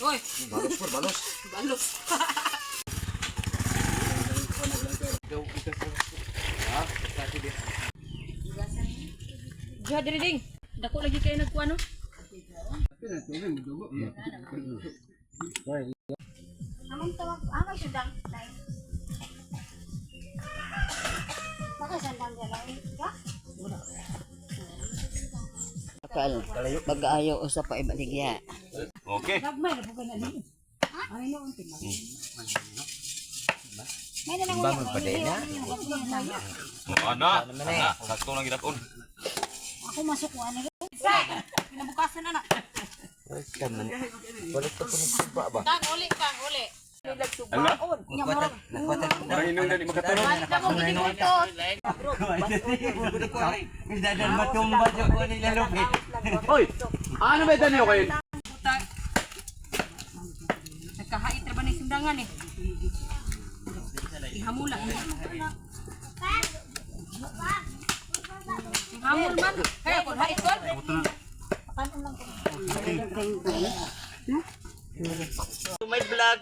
Oy, Balos po, balos. balos. Diha diri ding. Dako lagi kayo nagkuha no? Among tawag, amay sudang dai. Baka sandang dai. Ka? Pag-aayo usap pa ibaligya. Okay. Nagmay na bukan na din. Ay no unti. May na lang Bangon pa din na. Ana, sakto lang gidakon. ako masukuan ni. Kinabukasan na na. Kaman. Balik pa ko ng suba ba? Kang uli. Ala, Nakwatan. parang inong dali makatulog. Balik na mo ginibutot. Dadan matumba sa ko nila lupi. Hoy, ano ba ito niyo kayo? Nagkahait ra ba ni sundangan eh? Ihamula. Ihamul man. Kaya kun hait kon. May vlog.